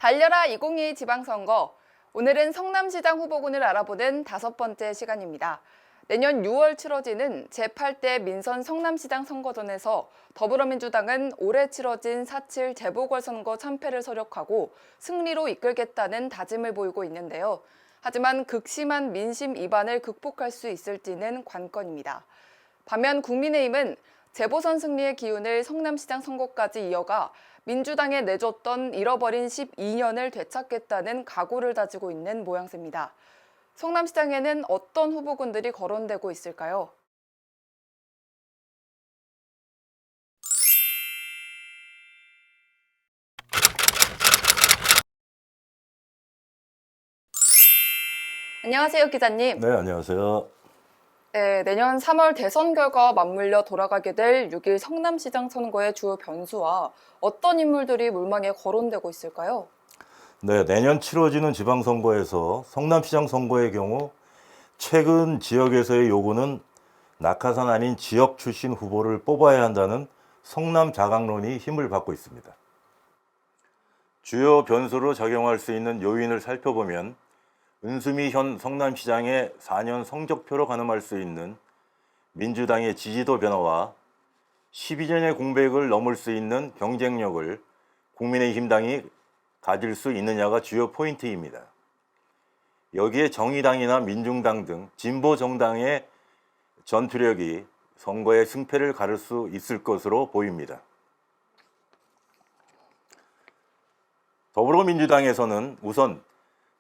달려라 2022 지방선거. 오늘은 성남시장 후보군을 알아보는 5번째 시간입니다. 내년 6월 치러지는 제8대 민선 성남시장 선거전에서 더불어민주당은 올해 치러진 4.7 재보궐선거 참패를 서력하고 승리로 이끌겠다는 다짐을 보이고 있는데요. 하지만 극심한 민심 이반을 극복할 수 있을지는 관건입니다. 반면 국민의힘은 재보선 승리의 기운을 성남시장 선거까지 이어가 민주당에 내줬던 잃어버린 12년을 되찾겠다는 각오를 다지고 있는 모양새입니다. 성남시장에는 어떤 후보군들이 거론되고 있을까요? 안녕하세요, 기자님. 네, 안녕하세요. 네, 내년 3월 대선 결과와 맞물려 돌아가게 될 6일 성남시장 선거의 주요 변수와 어떤 인물들이 물망에 거론되고 있을까요? 네, 내년 치러지는 지방선거에서 성남시장 선거의 경우 최근 지역에서의 요구는 낙하산 아닌 지역 출신 후보를 뽑아야 한다는 성남 자강론이 힘을 받고 있습니다. 주요 변수로 작용할 수 있는 요인을 살펴보면 은수미 현 성남시장의 4년 성적표로 가늠할 수 있는 민주당의 지지도 변화와 12년의 공백을 넘을 수 있는 경쟁력을 국민의힘 당이 가질 수 있느냐가 주요 포인트입니다. 여기에 정의당이나 민중당 등 진보 정당의 전투력이 선거의 승패를 가를 수 있을 것으로 보입니다. 더불어민주당에서는 우선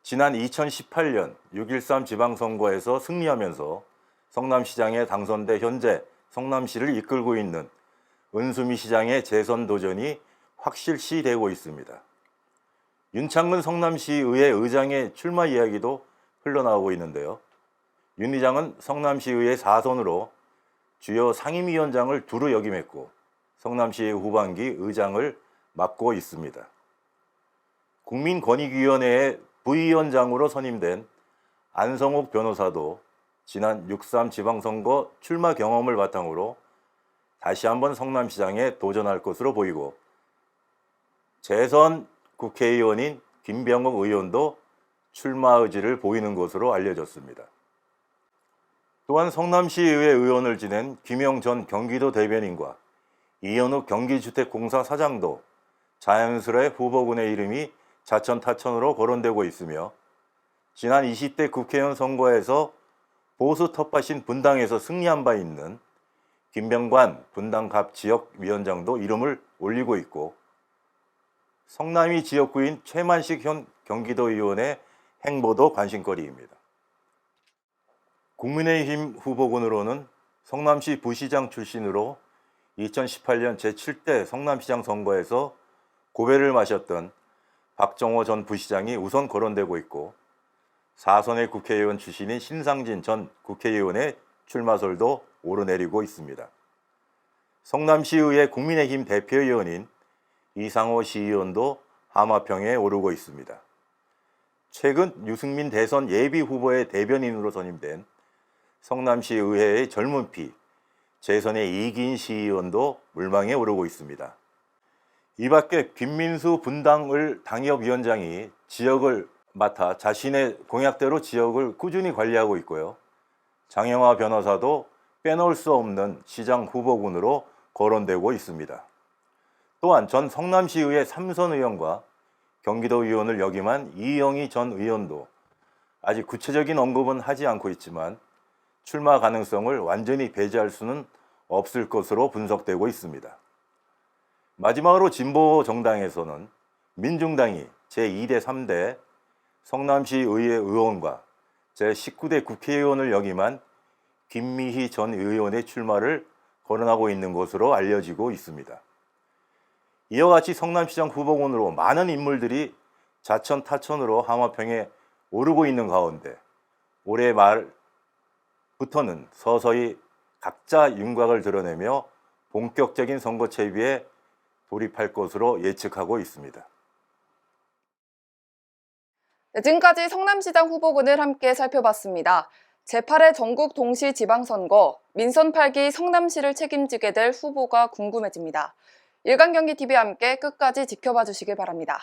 지난 2018년 6.13 지방선거에서 승리하면서 성남시장에 당선돼 현재 성남시를 이끌고 있는 은수미 시장의 재선 도전이 확실시되고 있습니다. 윤창근 성남시의회 의장의 출마 이야기도 흘러나오고 있는데요. 윤 의장은 성남시의회 4선으로 주요 상임위원장을 두루 역임했고 성남시의 후반기 의장을 맡고 있습니다. 국민권익위원회의 부위원장으로 선임된 안성옥 변호사도 지난 6.3 지방선거 출마 경험을 바탕으로 다시 한번 성남시장에 도전할 것으로 보이고 재선 국회의원인 김병욱 의원도 출마 의지를 보이는 것으로 알려졌습니다. 또한 성남시의회 의원을 지낸 김영 전 경기도 대변인과 이현욱 경기주택공사 사장도 자연스레 후보군의 이름이 자천타천으로 거론되고 있으며 지난 20대 국회의원 선거에서 보수 텃밭인 분당에서 승리한 바 있는 김병관 분당갑 지역위원장도 이름을 올리고 있고 성남이 지역구인 최만식 현 경기도의원의 행보도 관심거리입니다. 국민의힘 후보군으로는 성남시 부시장 출신으로 2018년 제7대 성남시장 선거에서 고배를 마셨던 박정호 전 부시장이 우선 거론되고 있고 4선의 국회의원 출신인 신상진 전 국회의원의 출마설도 오르내리고 있습니다. 성남시의회 국민의힘 대표의원인 이상호 시의원도 하마평에 오르고 있습니다. 최근 유승민 대선 예비후보의 대변인으로 선임된 성남시의회의 젊은 피 재선의 이기인 시의원도 물망에 오르고 있습니다. 이 밖에 김민수 분당을 당협위원장이 지역을 맡아 자신의 공약대로 지역을 꾸준히 관리하고 있고요. 장영화 변호사도 빼놓을 수 없는 시장 후보군으로 거론되고 있습니다. 또한 전 성남시의회 3선 의원과 경기도 의원을 역임한 이영희 전 의원도 아직 구체적인 언급은 하지 않고 있지만 출마 가능성을 완전히 배제할 수는 없을 것으로 분석되고 있습니다. 마지막으로 진보 정당에서는 민중당이 제2대 3대 성남시 의회 의원과 제19대 국회의원을 역임한 김미희 전 의원의 출마를 거론하고 있는 것으로 알려지고 있습니다. 이와 같이 성남시장 후보군으로 많은 인물들이 자천타천으로 하마평에 오르고 있는 가운데 올해 말부터는 서서히 각자 윤곽을 드러내며 본격적인 선거 채비에 돌입할 것으로 예측하고 있습니다. 네, 지금까지 성남시장 후보군을 함께 살펴봤습니다. 제8회 전국 동시 지방선거, 민선 8기 성남시를 책임지게 될 후보가 궁금해집니다. 일간경기TV와 함께 끝까지 지켜봐 주시길 바랍니다.